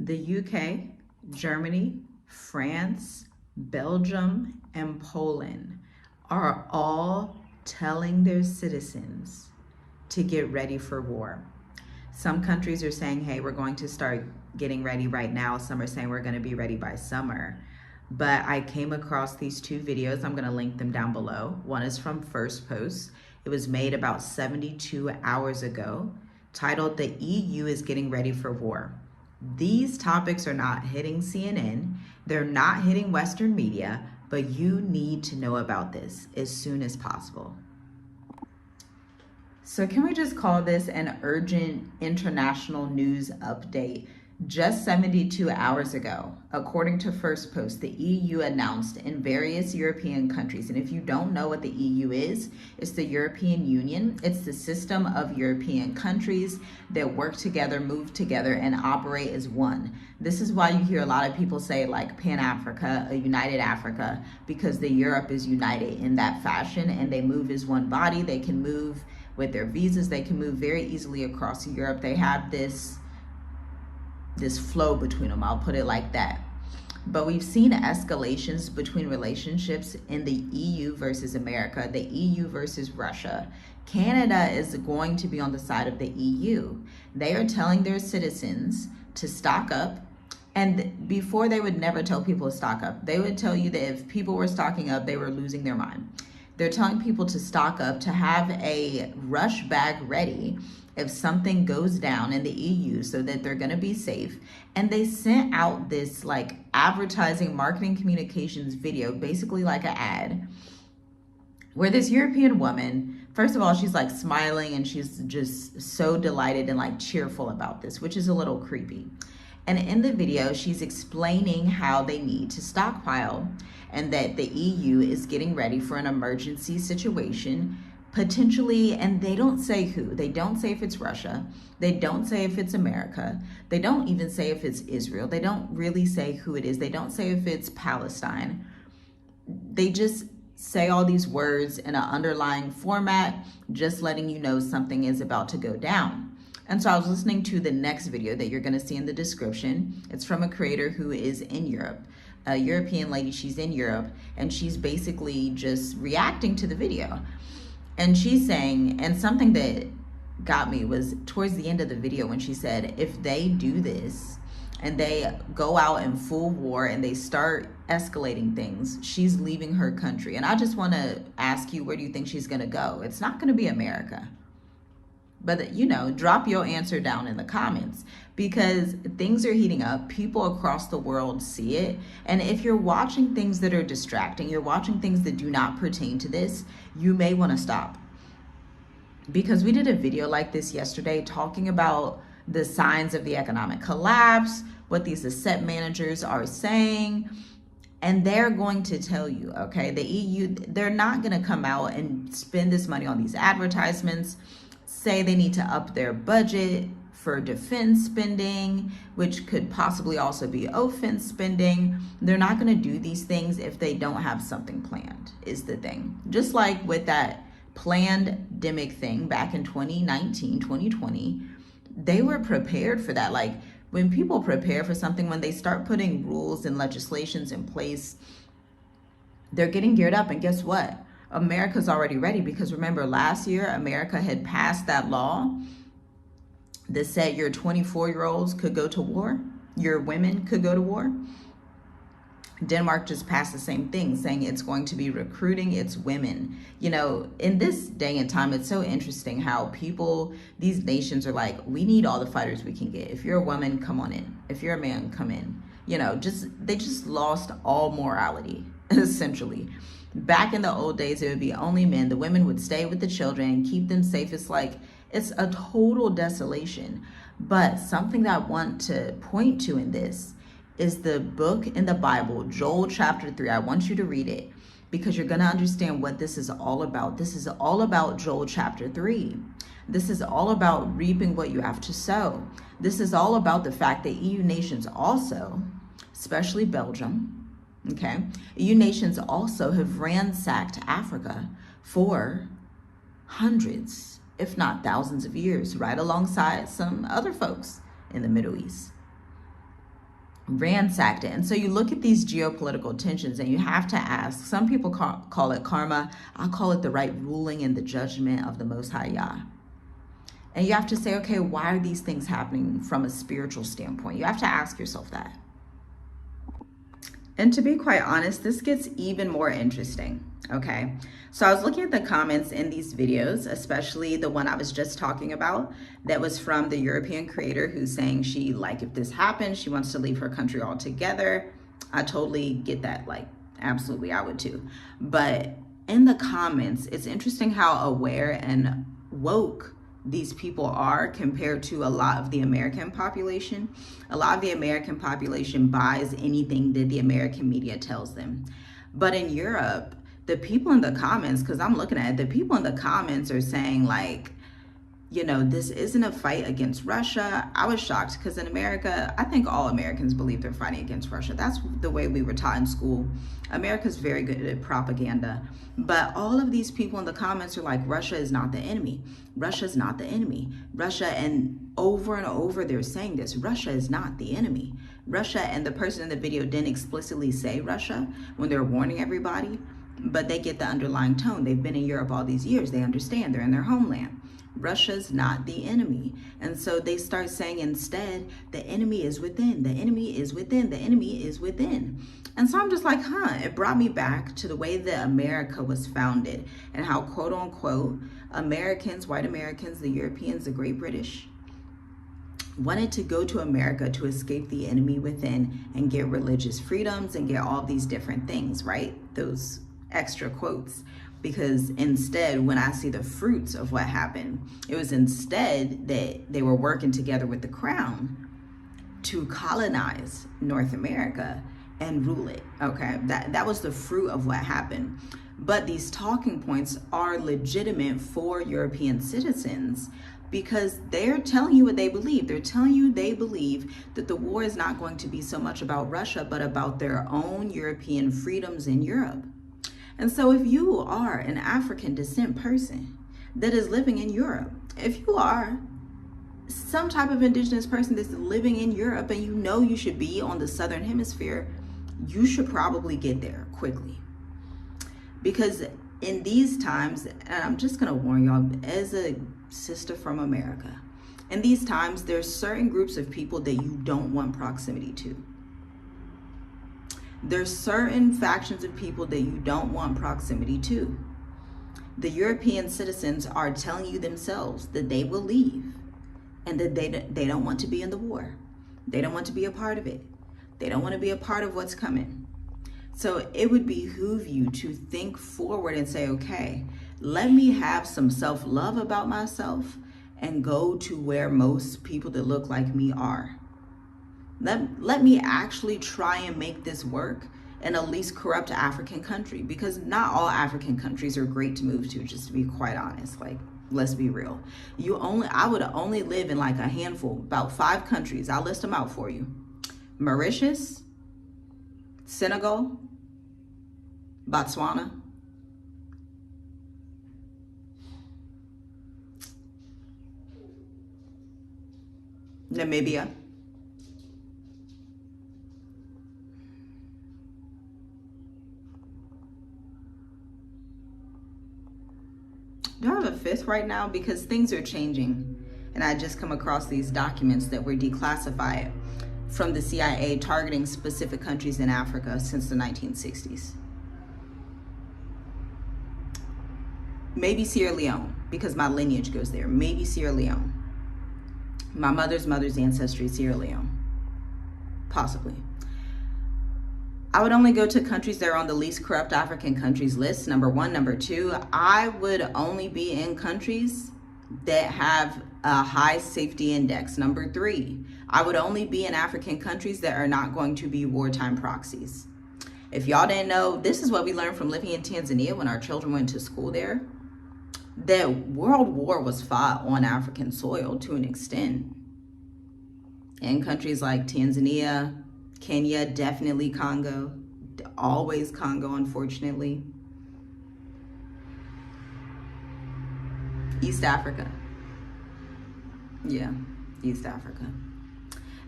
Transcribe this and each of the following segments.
The UK, Germany, France, Belgium, and Poland are all telling their citizens to get ready for war. Some countries are saying, hey, we're going to start getting ready right now. Some are saying we're going to be ready by summer. But I came across these two videos. I'm going to link them down below. One is from First Post. It was made about 72 hours ago, titled "The EU is Getting Ready for War." These topics are not hitting CNN. They're not hitting Western media, but you need to know about this as soon as possible. So can we just call this an urgent international news update? Just 72 hours ago, according to First Post, the EU announced in various European countries, and if you don't know what the EU is, it's the European Union. It's the system of European countries that work together, move together, and operate as one. This is why you hear a lot of people say like Pan-Africa, a united Africa, because the Europe is united in that fashion and they move as one body. They can move with their visas. They can move very easily across Europe. They have this flow between them, I'll put it like that. But we've seen escalations between relationships in the EU versus America, the EU versus Russia. Canada is going to be on the side of the EU. They are telling their citizens to stock up. And before, they would never tell people to stock up. They would tell you that if people were stocking up, they were losing their mind. They're telling people to stock up, to have a rush bag ready if something goes down in the EU so that they're going to be safe. And they sent out this like advertising, marketing, communications video, basically like an ad, where this European woman, first of all, she's like smiling and she's just so delighted and like cheerful about this, which is a little creepy. And in the video, she's explaining how they need to stockpile and that the EU is getting ready for an emergency situation, potentially, and they don't say who. They don't say if it's Russia. They don't say if it's America. They don't even say if it's Israel. They don't really say who it is. They don't say if it's Palestine. They just say all these words in an underlying format, just letting you know something is about to go down. And so I was listening to the next video that you're going to see in the description. It's from a creator who is in Europe, a European lady. She's in Europe, and she's basically just reacting to the video. And she's saying, and something that got me was towards the end of the video when she said, if they do this and they go out in full war and they start escalating things, she's leaving her country. And I just want to ask you, where do you think she's going to go? It's not going to be America. But, you know, drop your answer down in the comments, because things are heating up. People across the world see it. And if you're watching things that are distracting, you're watching things that do not pertain to this, you may want to stop. Because we did a video like this yesterday talking about the signs of the economic collapse, what these asset managers are saying. And they're going to tell you, okay, the EU, they're not going to come out and spend this money on these advertisements, say they need to up their budget for defense spending, which could possibly also be offense spending. They're not going to do these things if they don't have something planned, is the thing. Just like with that pandemic thing back in 2019, 2020, they were prepared for that. Like when people prepare for something, when they start putting rules and legislations in place, they're getting geared up. And guess what? America's already ready, because remember last year, America had passed that law that said your 24-year-olds could go to war, your women could go to war. Denmark just passed the same thing, saying it's going to be recruiting its women. You know, in this day and time, it's so interesting how people, these nations are like, we need all the fighters we can get. If you're a woman, come on in. If you're a man, come in. You know, they just lost all morality, essentially. Back in the old days, it would be only men. The women would stay with the children and keep them safe. It's a total desolation. But something that I want to point to in this is the book in the Bible, Joel chapter 3. I want you to read it because you're going to understand what this is all about. This is all about Joel chapter 3. This is all about reaping what you have to sow. This is all about the fact that EU nations also, especially Belgium, okay, EU nations also have ransacked Africa for hundreds, if not thousands of years, right alongside some other folks in the Middle East. ransacked it. And so you look at these geopolitical tensions and you have to ask, some people call it karma. I call it the right ruling and the judgment of the Most High Yah. And you have to say, okay, why are these things happening from a spiritual standpoint? You have to ask yourself that. And to be quite honest, this gets even more interesting, okay? So I was looking at the comments in these videos, especially the one I was just talking about, that was from the European creator who's saying she, like, if this happens, she wants to leave her country altogether. I totally get that, like, absolutely, I would too. But in the comments, it's interesting how aware and woke these people are compared to a lot of the American population. A lot of the American population buys anything that the American media tells them. But in Europe, the people in the comments, because I'm looking at it, the people in the comments are saying, like, you know, this isn't a fight against Russia. I was shocked because in America, I think all Americans believe they're fighting against Russia. That's the way we were taught in school. America's very good at propaganda. But all of these people in the comments are like, Russia is not the enemy. Russia's not the enemy. Russia, and over they're saying this, Russia is not the enemy. Russia, and the person in the video didn't explicitly say Russia when they're warning everybody, but they get the underlying tone. They've been in Europe all these years. They understand. They're in their homeland. Russia's not the enemy. And so they start saying instead, the enemy is within, the enemy is within, the enemy is within. And so I'm just like, it brought me back to the way that America was founded and how, quote unquote, Americans, white Americans, the Europeans, the Great British, wanted to go to America to escape the enemy within and get religious freedoms and get all these different things, right? Those extra quotes. Because instead, when I see the fruits of what happened, it was instead that they were working together with the crown to colonize North America and rule it, okay? That was the fruit of what happened. But these talking points are legitimate for European citizens because they're telling you what they believe. They're telling you they believe that the war is not going to be so much about Russia, but about their own European freedoms in Europe. And so if you are an African descent person that is living in Europe, if you are some type of indigenous person that's living in Europe and you know you should be on the southern hemisphere, you should probably get there quickly. Because in these times, and I'm just gonna warn y'all as a sister from America, in these times, there's certain groups of people that you don't want proximity to. There's certain factions of people that you don't want proximity to. The European citizens are telling you themselves that they will leave and that they don't want to be in the war. They don't want to be a part of it. They don't want to be a part of what's coming. So it would behoove you to think forward and say, okay, let me have some self-love about myself and go to where most people that look like me are. Let me actually try and make this work in a least corrupt African country, because not all African countries are great to move to, just to be quite honest. Like, let's be real. I would only live in like a handful, about 5 countries. I'll list them out for you. Mauritius, Senegal, Botswana, Namibia, do I have a 5th right now? Because things are changing. And I just come across these documents that were declassified from the CIA targeting specific countries in Africa since the 1960s. Maybe Sierra Leone, because my lineage goes there. Maybe Sierra Leone. My mother's ancestry, Sierra Leone. Possibly. I would only go to countries that are on the least corrupt African countries list, number 1. Number 2, I would only be in countries that have a high safety index. Number 3, I would only be in African countries that are not going to be wartime proxies. If y'all didn't know, this is what we learned from living in Tanzania when our children went to school there, that World War was fought on African soil to an extent. In countries like Tanzania, Kenya, definitely Congo, always Congo, unfortunately. East Africa. Yeah, East Africa.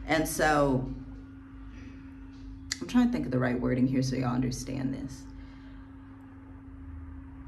And so I'm trying to think of the right wording here so y'all understand this.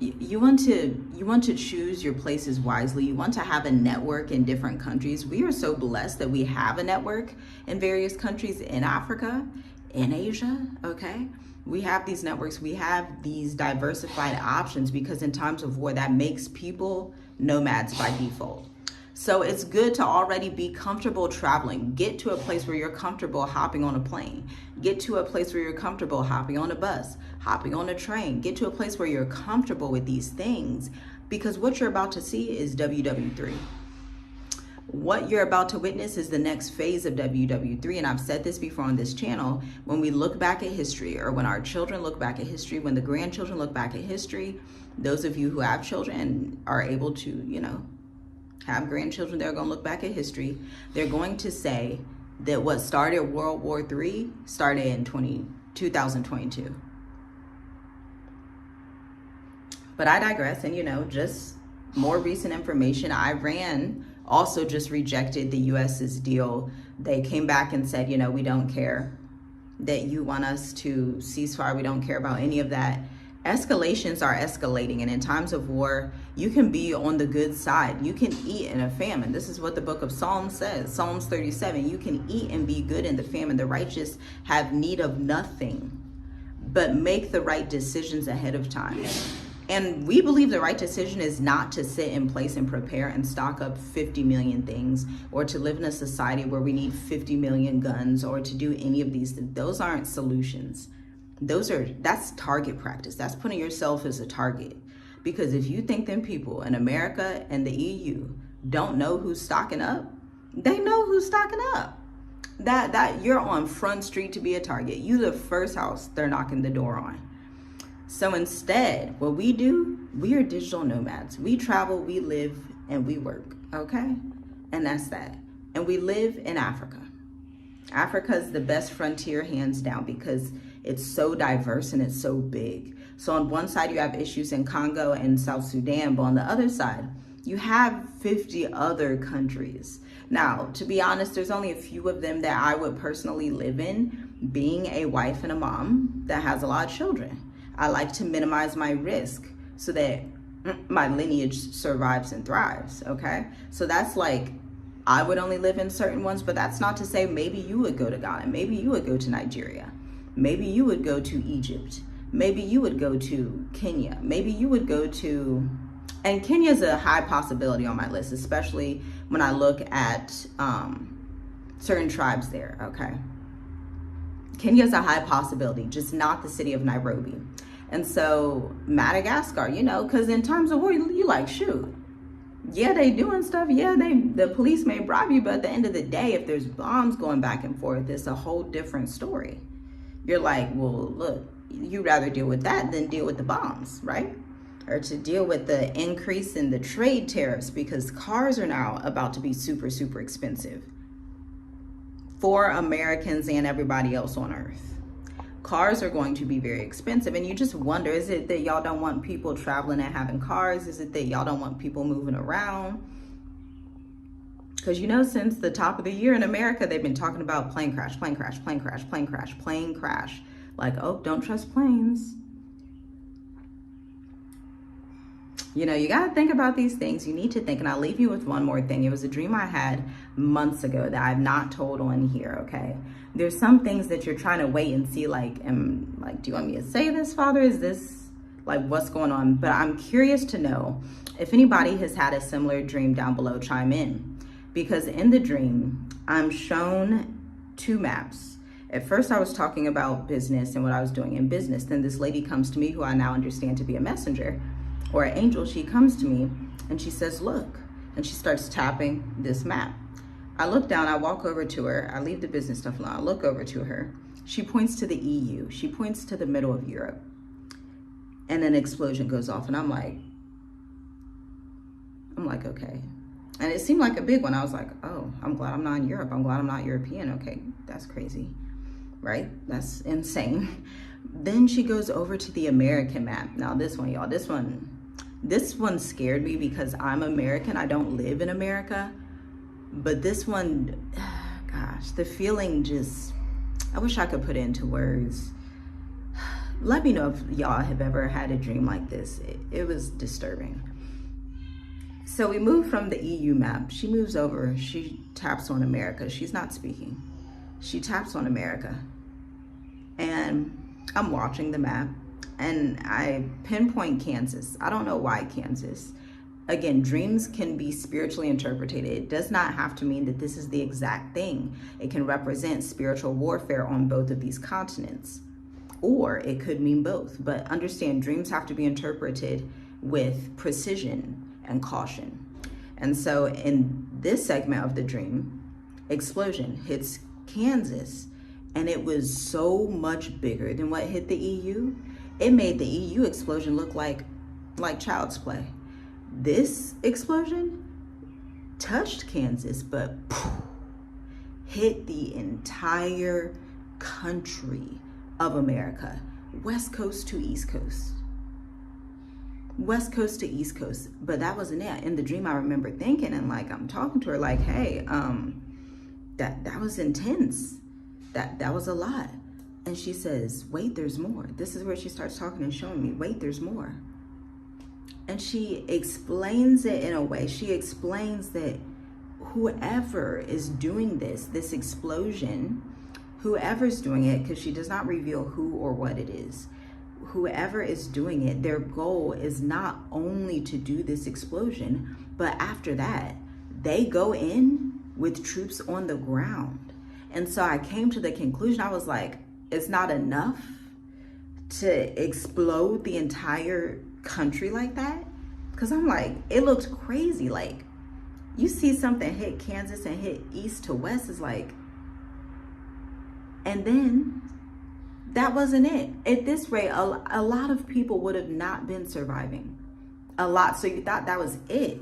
You want to choose your places wisely. You want to have a network in different countries. We are so blessed that we have a network in various countries in Africa, in Asia, okay? We have these networks, we have these diversified options, because in times of war, that makes people nomads by default. So it's good to already be comfortable traveling. Get to a place where you're comfortable hopping on a plane. Get to a place where you're comfortable hopping on a bus, hopping on a train. Get to a place where you're comfortable with these things, because what you're about to see is WW3. What you're about to witness is the next phase of WW3. And I've said this before on this channel. When we look back at history, or when our children look back at history, when the grandchildren look back at history, those of you who have children and are able to, have grandchildren, they're going to look back at history. They're going to say that what started World War III started in 2022. But I digress. And, just more recent information. Iran also just rejected the US's deal. They came back and said, we don't care that you want us to ceasefire. We don't care about any of that. Escalations are escalating, and in times of war, you can be on the good side. You can eat in a famine. This is what the book of Psalms says, Psalms 37. You can eat and be good in the famine. The righteous have need of nothing, but make the right decisions ahead of time. And we believe the right decision is not to sit in place and prepare and stock up 50 million things, or to live in a society where we need 50 million guns, or to do any of these things. Those aren't solutions. That's target practice. That's putting yourself as a target. Because if you think them people in America and the EU don't know who's stocking up, they know who's stocking up. That you're on Front Street to be a target. You the first house they're knocking the door on. So instead, what we do, we are digital nomads. We travel, we live, and we work, okay? And that's that. And we live in Africa. Africa is the best frontier, hands down, because it's so diverse and it's so big. So on one side, you have issues in Congo and South Sudan, but on the other side, you have 50 other countries. Now, to be honest, there's only a few of them that I would personally live in, being a wife and a mom that has a lot of children. I like to minimize my risk so that my lineage survives and thrives, okay? So that's like, I would only live in certain ones, but that's not to say maybe you would go to Ghana, maybe you would go to Nigeria, maybe you would go to Egypt, maybe you would go to Kenya, maybe you would go to, and Kenya is a high possibility on my list, especially when I look at certain tribes there, okay? Kenya is a high possibility, just not the city of Nairobi. And so Madagascar, because in times of war, you like, shoot, yeah, they doing stuff. Yeah, the police may bribe you, but at the end of the day, if there's bombs going back and forth, it's a whole different story. You're like, well, look, you'd rather deal with that than deal with the bombs, right? Or to deal with the increase in the trade tariffs, because cars are now about to be super, super expensive for Americans and everybody else on earth. Cars are going to be very expensive, and you just wonder, is it that y'all don't want people traveling and having cars? Is it that y'all don't want people moving around? Because since the top of the year in America, they've been talking about plane crash, plane crash, plane crash, plane crash, plane crash. Like, oh, don't trust planes. You got to think about these things. You need to think, and I'll leave you with one more thing. It was a dream I had months ago that I've not told on here, okay? There's some things that you're trying to wait and see, do you want me to say this, Father? Is this, what's going on? But I'm curious to know if anybody has had a similar dream. Down below, chime in. Because in the dream, I'm shown two maps. At first, I was talking about business and what I was doing in business. Then this lady comes to me, who I now understand to be a messenger or an angel. She comes to me and she says, look, and she starts tapping this map. I look down, I walk over to her, I leave the business stuff alone, I look over to her. She points to the EU, she points to the middle of Europe. And an explosion goes off, and I'm like, okay. And it seemed like a big one. I was like, oh, I'm glad I'm not in Europe. I'm glad I'm not European. Okay, that's crazy, right? That's insane. Then she goes over to the American map. Now this one, y'all, this one scared me because I'm American. I don't live in America. But this one, gosh, the feeling just, I wish I could put it into words. Let me know if y'all have ever had a dream like this. It was disturbing. So we move from the EU map. She moves over. She taps on America. She's not speaking. She taps on America. And I'm watching the map. And I pinpoint Kansas. I don't know why Kansas. Again, dreams can be spiritually interpreted. It does not have to mean that this is the exact thing. It can represent spiritual warfare on both of these continents. Or it could mean both. But understand, dreams have to be interpreted with precision and caution. And so in this segment of the dream, explosion hits Kansas, and it was so much bigger than what hit the EU. It made the EU explosion look like child's play. This explosion touched Kansas, but hit the entire country of America, West Coast to East Coast. West Coast to East Coast. But that wasn't it. In the dream, I remember thinking, and like I'm talking to her like, hey, that was intense. That was a lot. And she says, wait, there's more. This is where she starts talking and showing me, wait, there's more. And she explains it in a way. She explains that whoever is doing this explosion, whoever's doing it, because she does not reveal who or what it is, whoever is doing it, their goal is not only to do this explosion, but after that, they go in with troops on the ground. And so I came to the conclusion, I was like, it's not enough to explode the entire country like that. Because I'm like, it looked crazy. Like, you see something hit Kansas and hit east to west, is like, and then that wasn't it. At this rate, a lot of people would have not been surviving. A lot. So you thought that was it.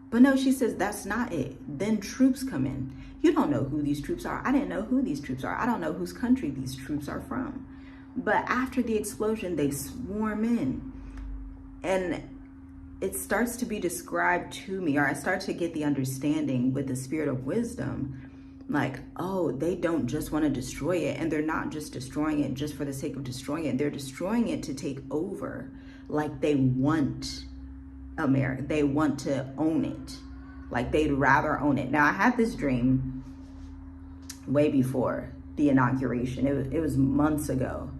But no, she says that's not it. Then troops come in. You don't know who these troops are. I didn't know who these troops are. I don't know whose country these troops are from. But after the explosion, they swarm in. And it starts to be described to me, or I start to get the understanding with the spirit of wisdom, like, oh, they don't just want to destroy it. And they're not just destroying it just for the sake of destroying it. They're destroying it to take over. Like, they want America. They want to own it. Like, they'd rather own it. Now, I had this dream way before the inauguration. It was months ago.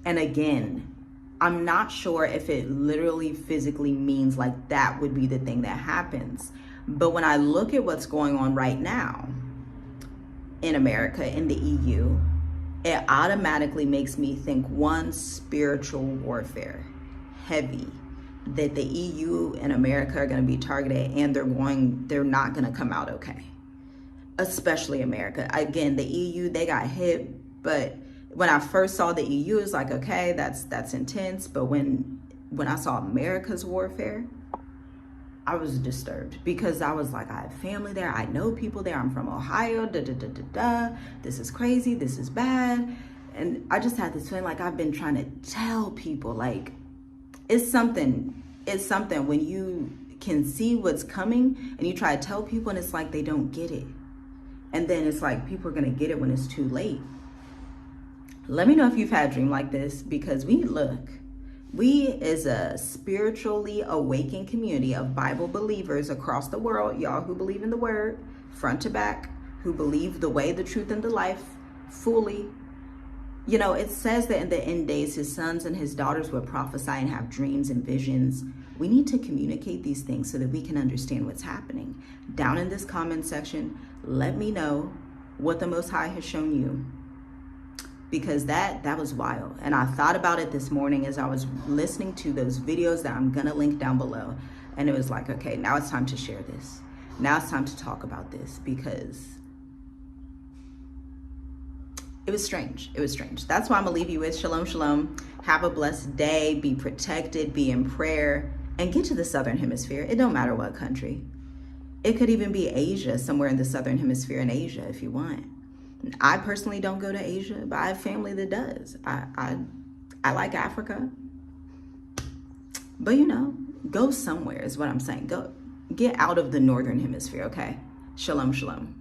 And again, I'm not sure if it literally physically means like that would be the thing that happens. But when I look at what's going on right now in America, in the EU, it automatically makes me think, one, spiritual warfare, heavy, that the EU and America are going to be targeted, and they're not going to come out okay. Especially America. Again, the EU, they got hit, but when I first saw the EU, it was like, okay, that's intense. But when I saw America's warfare, I was disturbed, because I was like, I have family there. I know people there. I'm from Ohio. This is crazy. This is bad. And I just had this feeling like I've been trying to tell people, like, it's something when you can see what's coming and you try to tell people and it's like they don't get it. And then it's like people are going to get it when it's too late. Let me know if you've had a dream like this, because we as a spiritually awakened community of Bible believers across the world, y'all who believe in the word front to back, who believe the way, the truth, and the life fully. You know, it says that in the end days, his sons and his daughters would prophesy and have dreams and visions. We need to communicate these things so that we can understand what's happening. Down in this comment section, let me know what the Most High has shown you, because that was wild. And I thought about it this morning as I was listening to those videos that I'm going to link down below. And it was like, okay, now it's time to share this. Now it's time to talk about this, because it was strange. It was strange. That's why I'm going to leave you with shalom, shalom. Have a blessed day. Be protected. Be in prayer. And get to the Southern Hemisphere. It don't matter what country. It could even be Asia, somewhere in the Southern Hemisphere in Asia if you want. I personally don't go to Asia, but I have family that does. I like Africa. But, you know, go somewhere is what I'm saying. Go get out of the Northern Hemisphere, okay? Shalom, shalom.